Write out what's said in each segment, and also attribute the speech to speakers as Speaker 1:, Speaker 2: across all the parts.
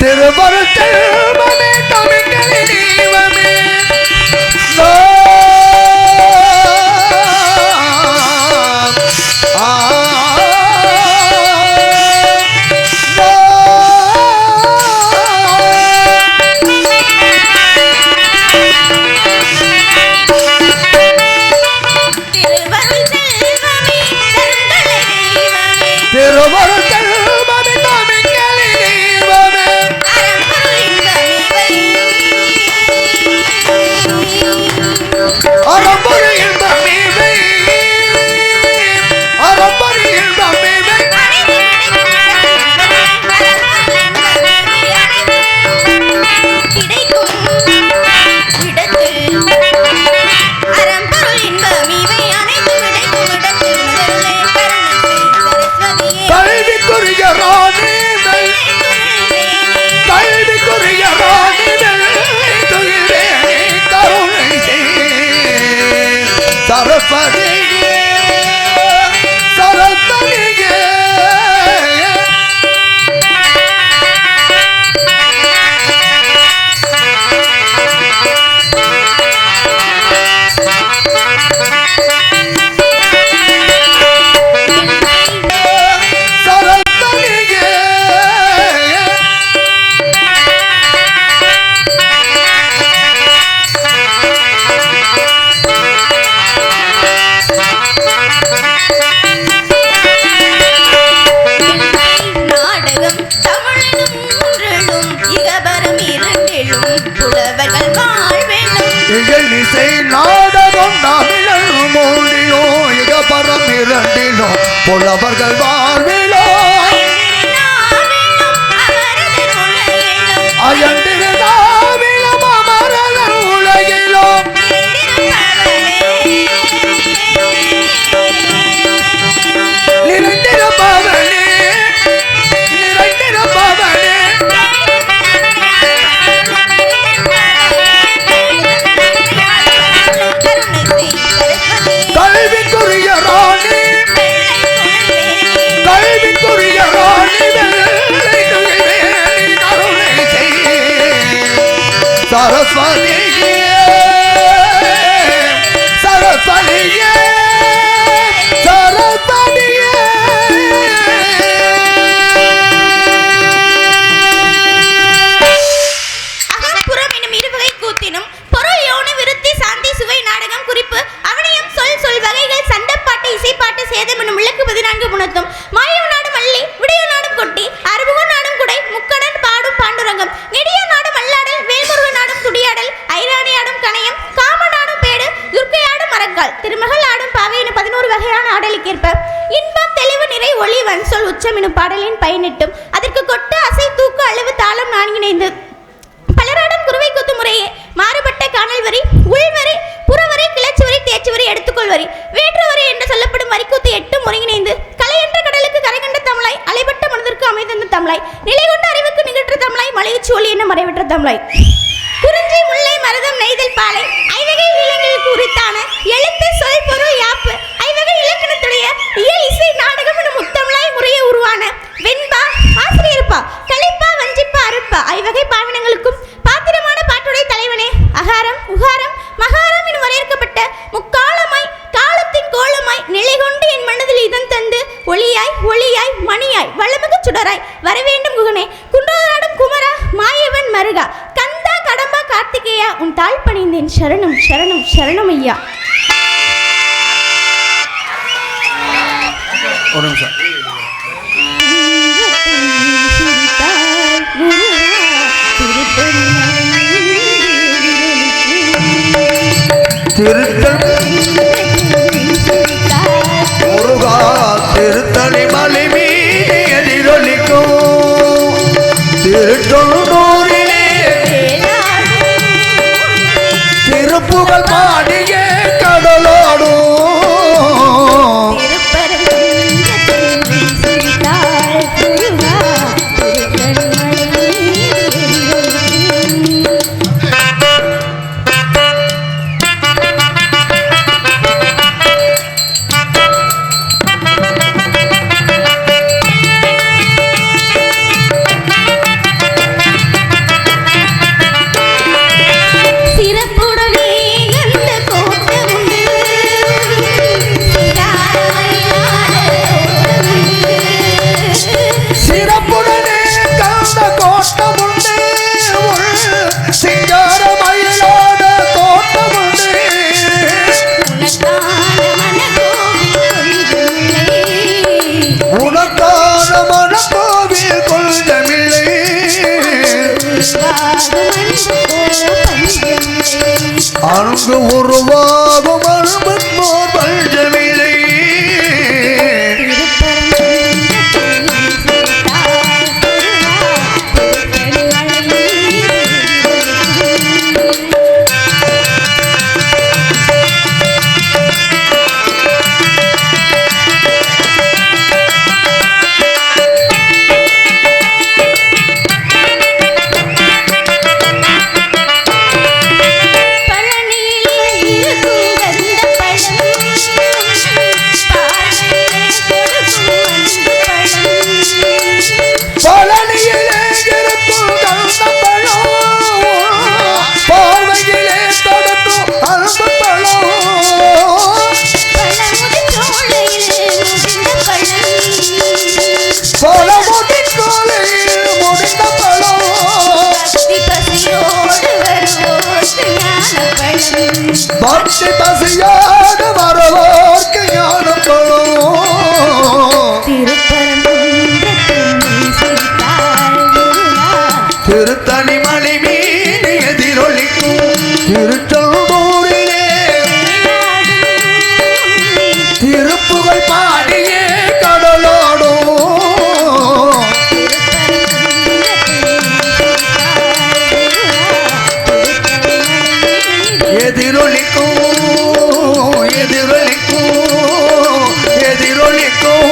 Speaker 1: திருவருட்செல்வமே தமிழ்களின் தெய்வமே புலவர்கள் வாழ்விலோ அயந்திருந்தாவிலும் அமரர்கள் உலகிலோ நிறைந்திருப்பவனே நிறைந்திருப்பவனே கல்விக்குரிய ராணி சரஸ்வதியே சரஸ்வதியே சரஸ்வதியே
Speaker 2: அகப்புறம் எனும் இருவகை கூத்தினும் பொருள் யோனி விருத்தி சாந்தி சுவை நாடகம் குறிப்பு அவனியம் சொல் வகைகள் சண்டப்பாட்டு இசைப்பாட்டு சேதம் என்னும் விளக்கு 14 குணத்தும் மாயவ நாடும் மல்லி விடிய நாடும் கொட்டி அறுபுக நாடும் குடை முக்கடன் பாடும் பாண்டுரங்கம் நெடிய நாடும் அல்லாடல் வேல்முருக நாடும் துடியாடல் ஐராணி ஆடும் கணையம் காமநாடும் பேடு துர்க்கையாடும் மரக்கால் திருமகள் ஆடும் பாவை என 11 வகையான ஆடலுக்கேற்ப இன்பம் தெளிவு நிறை ஒளி வன்சொல் உச்சம் எனும் பாடலின் பயனிட்டும் அதற்கு கொட்டு அசை தூக்கு அளவு தாளம் நான்கிணைந்து பலராடும் குருவை குத்து முறையே மாறுபட்ட காணல் வரி உள்வரை புறவரை கிளர்ச்சி வரி தேர்ச்சி வரி எடுத்துக்கொள் வரி வேற்று வரி என்று சொல்லப்படும் வரிக்கூத்து 8 ஒருங்கிணைந்து கலை என்ற கடலுக்கு கரை கண்ட தமிழாய் அலைபட்ட மனதிற்கு அமைந்த தமிழாய் நிலை கொண்ட அறிவுக்கு நிகழ்ற்ற தமிழாய் மலையுச்சி ஒளி என்ன மறைவற்ற தமிழாய் குறிஞ்சி முல்லை மருதம் நெய்தல் பாலை ஐவகை இலங்களுக்கு உரித்தான எழுத்து சொல் பொருள் யாப்பு ஐவகை இலக்கணத்துடைய இயல் இசை நாடகம் எனும் முத்தமிழாய் முறையை உருவான வெண்பா ஆசிரியர்ப்பா கலிப்பா வஞ்சிப்பா அருப்பா ஐவகை பாவினங்களுக்கும் பாத்திரமான பாட்டுடைய தலைவனே அகாரம் உகாரம் மகாரம் என வரையறுக்கப்பட்ட முக்காலமாய் காலத்தின் கோலமாய் நிலை கொண்டு என் மனதில் இதன் தந்து ஒளியாய் ஒளியாய் மணியாய் வளமுக சுடராய் வரவேண்டும் குகனே குன்றோராடும் குமரா மாயவன் மருகா கந்தா கடம்பா கார்த்திகேயா உன் தாழ் பணிந்தேன் சரணம் சரணம் சரணம் ஐயா.
Speaker 1: ஒரு நிமிஷம் முருகா திருத்தணி மலை மீது எதிரொலிக்கும் திருச்சொல்லூரிலே திருப்புகழ் பாடிய கடலோடும் அங்கு உருவாகும் அன்போர் பஞ்சமில்லை. பக்தி பசியோடு வருவோர்க்கு ஞானப்படும். திருத்தணி மலை மீது எதிரொலிக்கும் திருச்செந்தூரிலே திருப்புகழ் பாடியே கடலோடும். எதிரொலிக்கும் எதிரொலிக்கும் எதிரொலிக்கும்.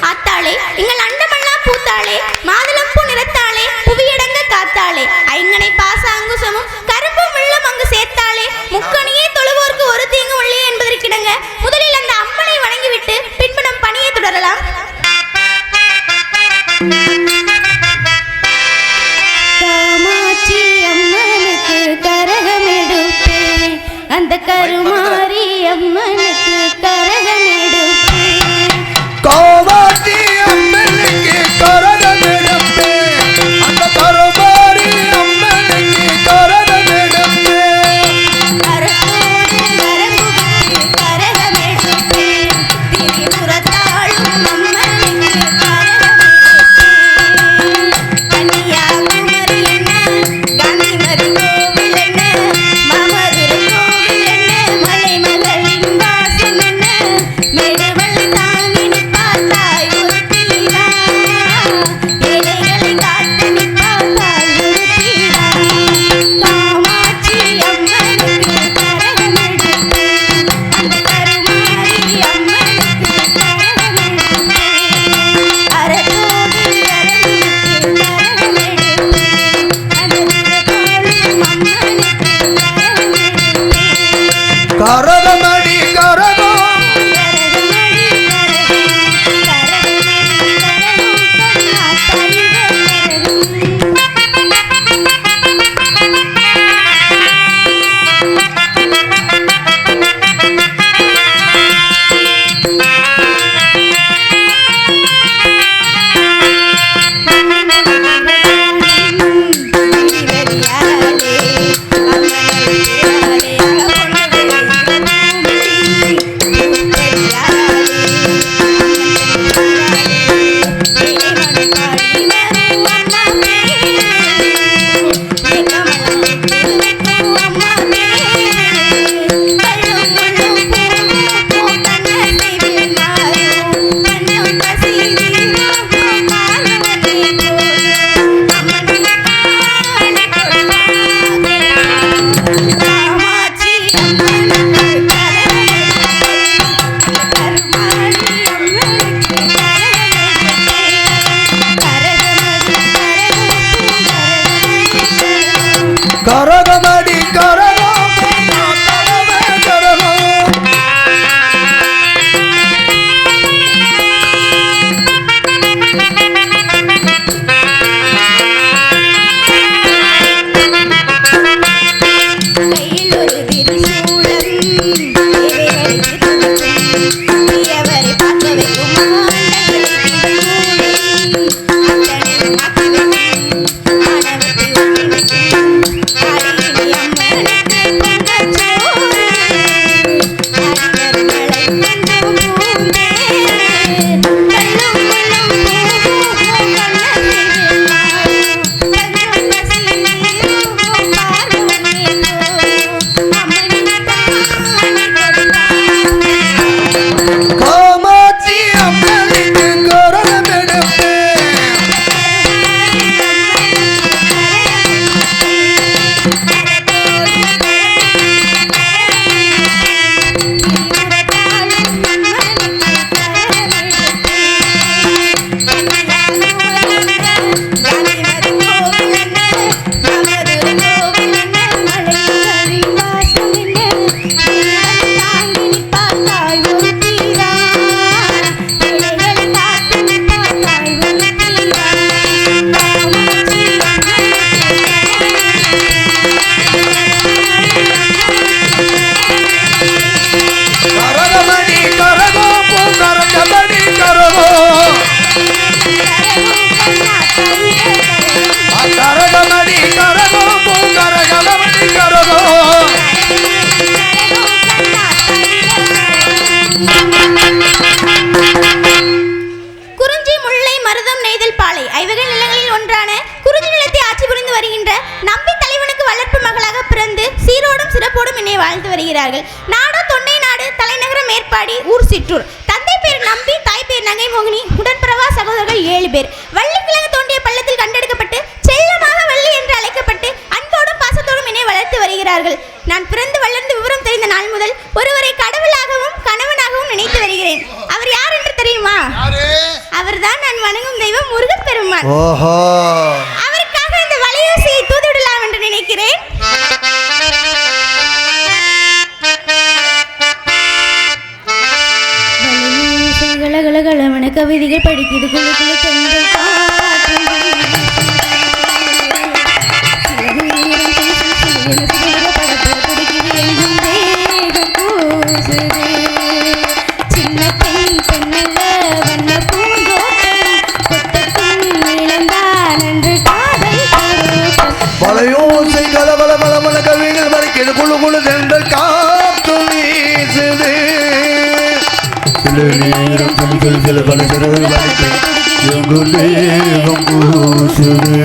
Speaker 2: ஆத்தாளே எங்கள் அண்டமண்ணா பூத்தாளே மாதுளம் பூ நிறத்தாளே புவியடங்க காத்தாளே ஐங்கனை பாச அங்குசமும் கரும்பும் வெள்ளம் அங்கு சேர்த்தாளே முக்கணியே தொழுவோர்க்கு ஒரு தீங்கும் இல்லையே என்பதற்கிடங்க முதலில் அந்த அம்மனை வணங்கிவிட்டு பின்பு நம் பணியை தொடரலாம். காமாட்சி அம்மனுக்கு கரகமெடுப்பேன், அந்த கருமாரி அம்மனுக்கு கரகமெடுப்பேன்.
Speaker 1: காமாட்சி அம்மனுக்கு கரகமெடுப்பேன், அந்த கருமாரி அம்மனுக்கு கரகமெடுப்பேன்.
Speaker 2: கரத்தோடு கரமுகத்து கரகமெடுப்பேன், திரிபுரத்தாளும் அம்மனுக்கு கரகமெடுப்பேன். கன்னியாகுமரி என்ன, காந்திமதி கோவில் என்ன, மாமதுரை கோவில் என்ன, மலைமகளின் வாசல் என்ன, மேடுவள் தாங்கி நிற்பாள் தாய் ஒருத்திடா, ஏழைகளை காத்து நிற்பாள் தாய் ஒருத்திடா. காமாட்சி அம்மனுக்கு கரகமெடுப்பேன், அந்த கருமாரி அம்மனுக்கு கரகமெடுப்பேன். அறத்தோடு கரமுகத்து கரகமெடுப்பேன், அந்த திருப்பாலும் அம்மனுக்கு கரகமெடுப்பேன்.
Speaker 1: கரகமடி கரகம்
Speaker 2: கரகமடி கரகம், கரகமடி கரகம், பொன்னாத்தாய் கருமாரி அம்மனுக்கு கரகமெடுப்பேன், வருகிறார்கள். நாடோ தொண்டை நாடு, தலைநகரம் மேற்பாடி, ஊர் சிற்றூர். தந்தை பேர் நம்பி, தாய் பேர் நகை மோகினி, உடன்பிறவா சகோதரர்கள் 7 பேர். வள்ளிக்கிழங்கு தோண்டிய பள்ளத்தில் கண்டெடுக்கப்பட்டு செல்லமாக வள்ளி என்று அழைக்கப்பட்டு அன்போடும் பாசத்தோடும் என்னை வளர்த்து வருகிறார்கள். நான் பிறந்து வளர்ந்து விவரம் தெரிந்த நாள் முதல் ஒருவரை கடவுளாகவும் கணவனாகவும் நினைத்து வருகிறேன். அவர் யார் என்று தெரியுமா? அவர்தான் நான் வணங்கும் தெய்வம் முருகப்பெருமான். அவருக்காக இந்த வலையூசியை தூதுவிடலாம் என்று நினைக்கிறேன். கலகலகலவன கவிதைகள் படிக்குது குழு குழு பெண்கள் சின்ன பெண் பெண்ணல்ல வண்ண பூந்தோட்டம் கொட்டத்தின் இழந்தான் என்று காதல்
Speaker 1: வலையோசை கலகலகலவன கவிதைகள் படிக்குது குழு குழு பெண்கள் காத்து வீசுது. சில நேரம் சில பல சிறகு வளைத்து எங்கும் தேகம் பூசுது.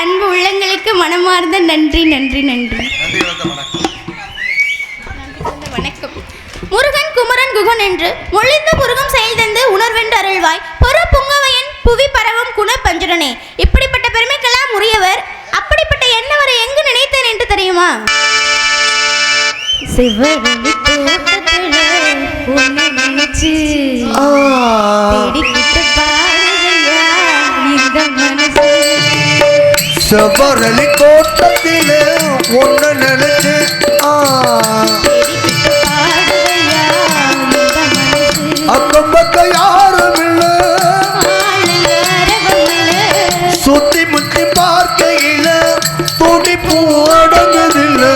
Speaker 2: அன்பு உள்ளங்களுக்கு மனமார்ந்த நன்றி நன்றி நன்றி. வணக்கம். முருகன் குமரன் குகன் என்று மொழிந்த முருகம் செயல் தந்து உணர்வென்று அருள்வாய் பொறு புங்கவையன் புவி பரவும் குண பஞ்சரனே. இப்படிப்பட்ட பெருமைக்கெல்லாம் உரியவர். அப்படிப்பட்ட என்னவரை எங்கு நினைத்தேன் என்று தெரியுமா? சிவரளி தோட்டத்துல உன்னை நினைச்சு தேடிக்கிட்டு பாருவையா இந்த மனசு.
Speaker 1: செவ்வரளி தோட்டத்திலே ஒன்று நினைச்சு அக்கம் பக்கம் யாரும் இல்லை, சுத்தி முத்தி பார்க்கையில துடிப்பு அடங்குதில்லை.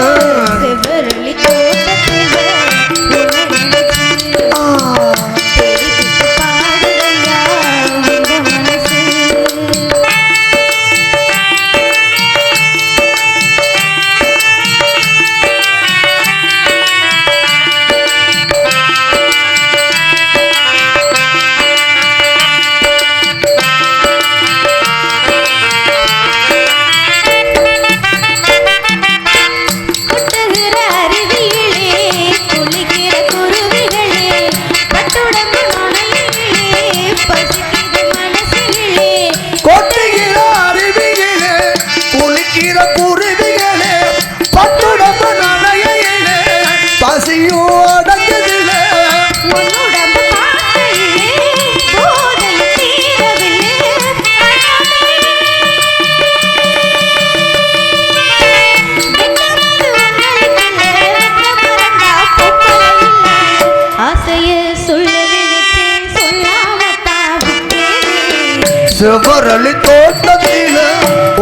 Speaker 1: செவரளி தோட்டத்தில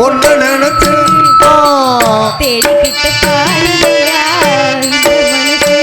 Speaker 1: ஒன்று நினைச்சு
Speaker 2: தேடிக்கிட்டு பாடுதையா இந்த மனசு.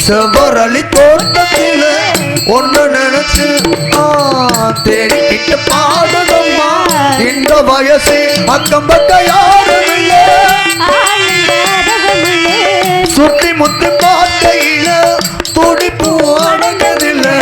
Speaker 1: செவரளி தோட்டத்தில ஒன்று நினைச்சு தேடிக்கிட்டு பாடுதம்மா இந்த வயசு அக்கம் பக்க யாரும் இல்ல சுத்தி முத்தி பார்க்கையில துடிப்பு அடங்கதில்லை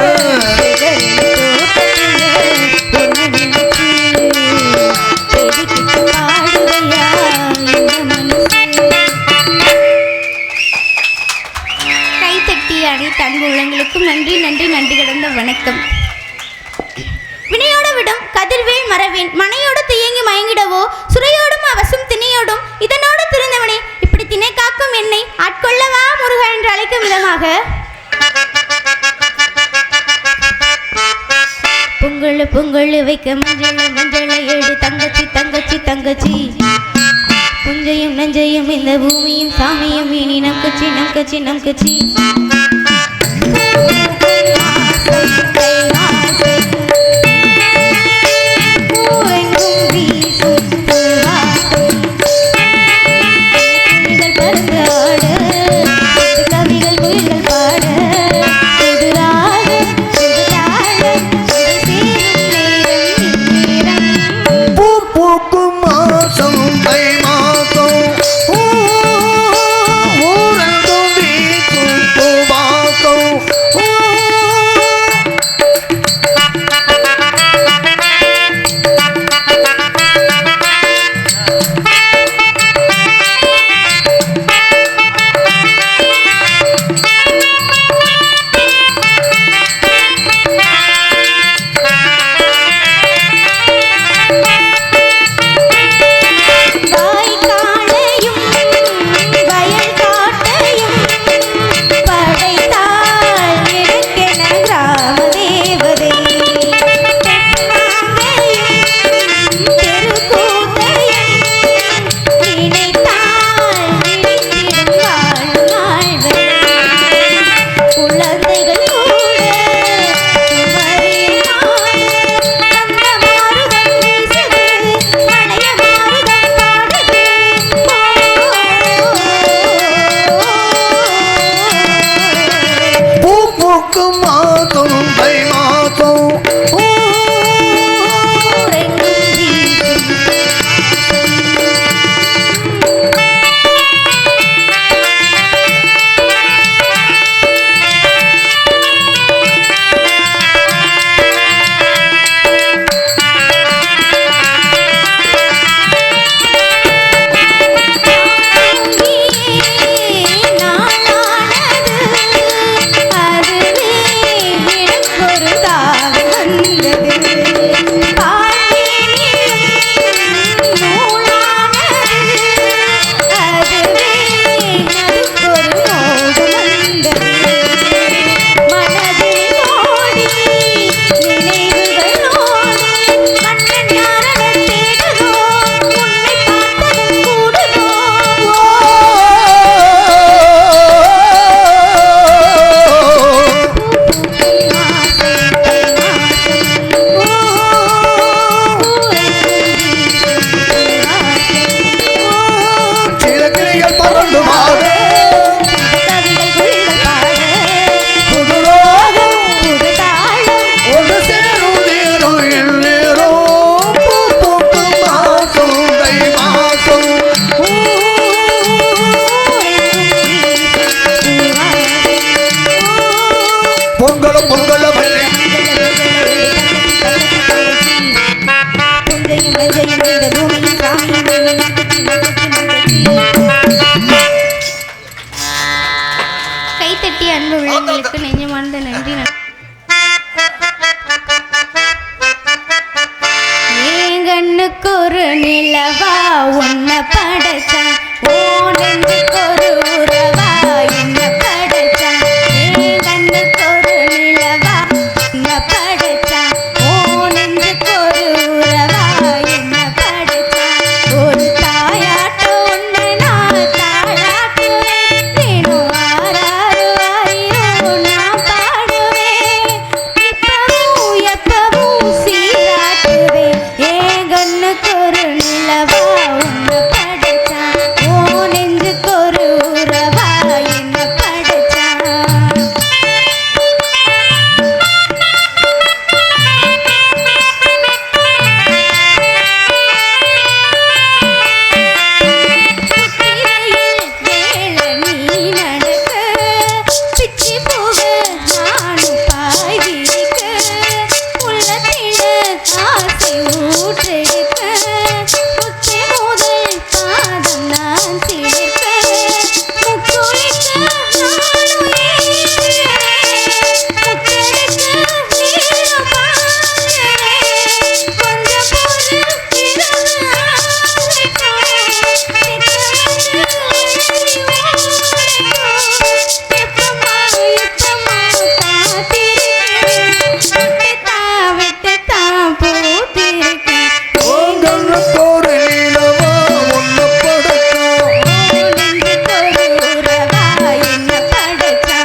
Speaker 2: அன்பு உள்ளங்களுக்கும் நன்றி நன்றி நன்றி கடந்த வணக்கம். வினையோடு விடும் கதிர்வேல் மறவேன் மனையோடு துயங்கி மயங்கிடவோ சுரையோடும் அவசும் திணையோடும் இதனோடு திருந்தவனே இப்படி திணை காக்கும் என்னை ஆட்கொள்ளவா முருகா என்று அழைக்கும் விதமாக பொங்கல் பொங்கல் வைக்க மஞ்சள் மஞ்சளை எடு தங்கச்சி தங்கச்சி தங்கச்சி புஞ்சையும் நஞ்சையும் இந்த பூமியும் சாமியும் இனி நம் கட்சி நம் கட்சி நம் கட்சி அன்பு உள்ளங்களுக்கு நெஞ்சமார்ந்த நன்றி. என் கண்ணுக்கு ஒரு நிலவா உன்னை படைச்சா, ஓ நெஞ்சுக்கு ஒரு உறவா என்ன படைச்சா. என் கண்ணுக்கு ஒரு நிலவா உன்னை படைச்சா, ஓ நெஞ்சுக்கு ஒரு உறவா என்ன படைச்சா. ஒரு தாயாட்ட உன்னை நான் தாளாட்டுவேன், தினம் ஆராரோ ஆயிரோ நான் பாடுவேன். இப்பவும் எப்பவும் சீராட்டுவேன். என் கண்ணுக்கு ஒரு நிலவா உன்னை படைச்சா, ஓ நெஞ்சுக்கு ஒரு உறவா என்ன படைச்சா. முத்திரையில் வேள நீ நடக்க, பிச்சி பூவ நானும் பாய் விரிக்க, உள்ளத்தில ஆசை ஊற்றெடுக்க, முத்தி முதல் பாதம் நான் சேர்க்க, முக்குளிக்க நானும் முத்தெடுக்க நீரும் பாடுறேன். கொஞ்சம் பொறு இரவு ஆகட்டும், எப்பமா காத்திருக்கேன், விட்டுத்தான் பூத்திருக்கேன்.
Speaker 1: கண்ணுக்கு ஒரு நிலவா உன்னை படைச்சா,
Speaker 2: நெஞ்சுக்கு ஒரு உறவா என்ன படைச்சா.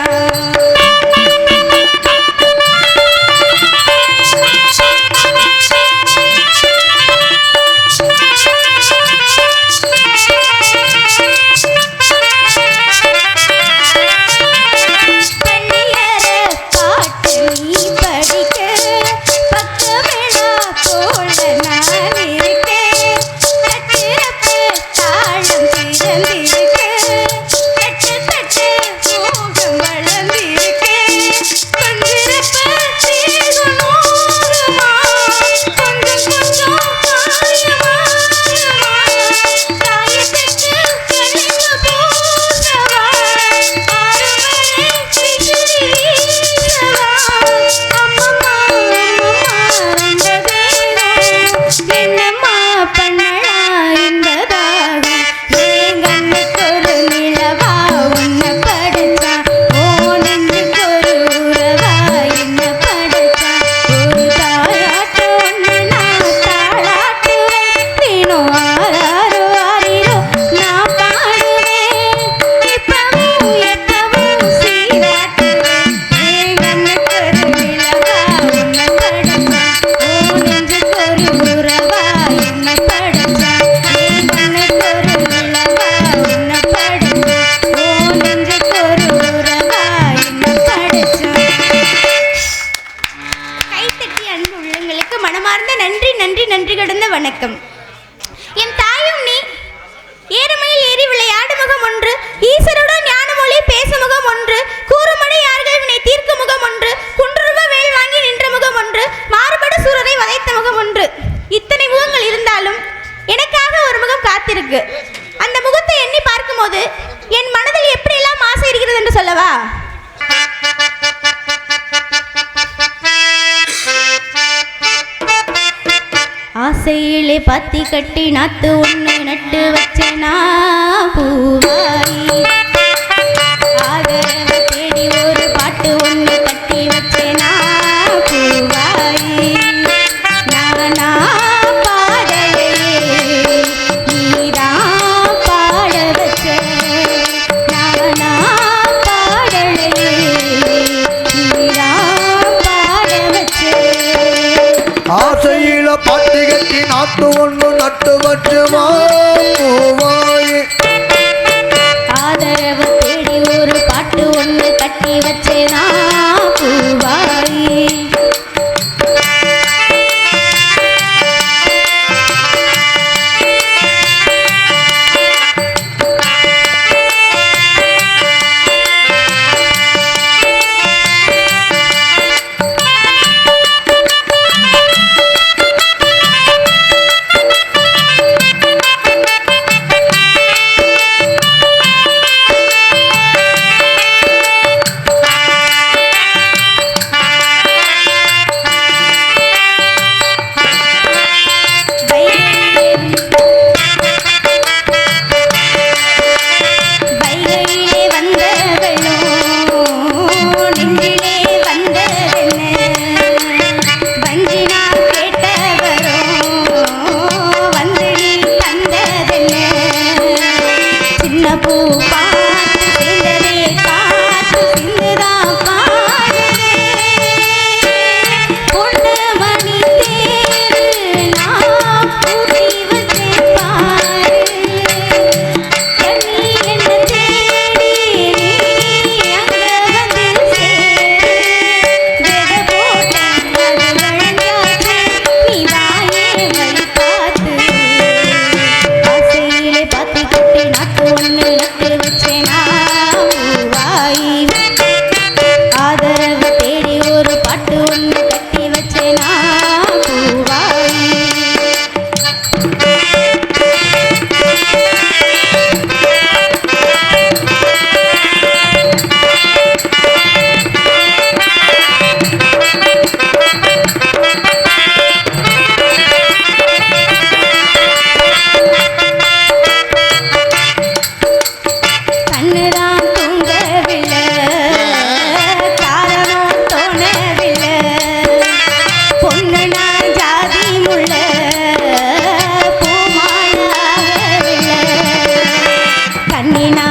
Speaker 2: பள்ளியற பாட்டு நீ படிக்க, பக்கமெளா போல நான் இருக்கேன். தட்டிறப்பு தாளம் திறந்திருக்க, தட்டு தட்டு மோகம் வளர்ந்திருக்கேன். கொஞ்சிறப்ப தீர்வு நூறுமா, கொஞ்சம் கொஞ்சம் காயமாறுமா, காயத்துக்கு கலங்க பூசவா, ஆறுவரை விசிறி வீசவா. அம்மம்மா அம்மம்மா அந்த தேகம், என்னம்மா பண்ணலா இந்த தாகம். என் கண்ணுக்கு ஒரு நிலவா உன்னை படைச்சா, ஓ நெஞ்சுக்கு ஒரு உறவா என்ன படைச்சா. ஒரு தாயாட்ட உன்னை நான் தாளாட்டுவேன், தினம் ஆராரோ ஆரிரோ நான் பாடுவேன். இப்பவும் எப்பவும் சீராட்டுவேன். என் கண்ணுக்கு ஒரு நிலவா உன்னை படைச்சா, ஓ நெஞ்சுக்கு ஒரு உறவா என்ன படைச்சா. என் கண்ணுக்கு ஒரு நிலவா உன்னை படைச்சா, ஓ நெஞ்சுக்கு ஒரு உறவா என்ன படைச்சா. கைத்தட்டி அன்பு உள்ளங்களுக்கு மனமார்ந்த நன்றி நன்றி நன்றி கடந்த வணக்கம். என் தாயும் நீ ஏறுமையில் ஏறி விளையாடு முகம் ஒன்று, ஈசருடன் ஞான மொழி பேச முகம் ஒன்று, கூறுமடை யார்கள் வினை தீர்க்க முகம் ஒன்று, குன்றுருவ வேல் வாங்கி நின்ற முகம் ஒன்று, மாறுபடு சூரரை வதைத்த முகம் ஒன்று. இத்தனை முகங்கள் இருந்தாலும் எனக்காக ஒரு முகம் காத்திருக்கு. அந்த முகத்தை எண்ணி பார்க்கும்போது என் மனதில் எப்படியெல்லாம் ஆசை இருக்கிறது என்று சொல்லவா. ஆசையிலே பாத்தி கட்டி நாத்து ஒன்று நட்டு வச்சேனா பூவாயி, ஆதரவ தேடி ஒரு பாட்டு ஒன்று கட்டி வச்சேனா பூவாயி. நானா பாடலையே நீதான் பாட வச்ச, நானா பாடலையே நீதான் பாட வச்ச.
Speaker 1: ஆசையில பாட்டு கட்டி நாட்டு ஒண்ணு நட்டு வச்சுமா பூவாயே.
Speaker 2: ஆதரவ தேடி ஒரு பாட்டு ஒன்று கட்டி வச்சேனா பூவாயி. பார்த்து சேர்ந்ததே காத்து சிந்துதான் பாடுதே பொண்ணு மணி தேரு நான் பூட்டி வச்சேன் பாரு கண்ணி என்ன தேடி நீ அங்க வந்து சேரு வெத போட்டேன் அது வழங்காச்சு நீ வாயே வழி பார்த்து ஆசையிலே பாத்தி கட்டி நாட்டு ஒன்று நட்டு வச்சேனா வாய் ஆதரவு தேடி ஒரு பாட்டு ஒன்று கட்டி வச்சேனா பூவாய் கண்ணுதான் தூங்கவில்லை காரணம் தோணவில்லை பொண்ணு நான் ஜாதி முள்ள பூமாலாகவில்லை கண்ணினா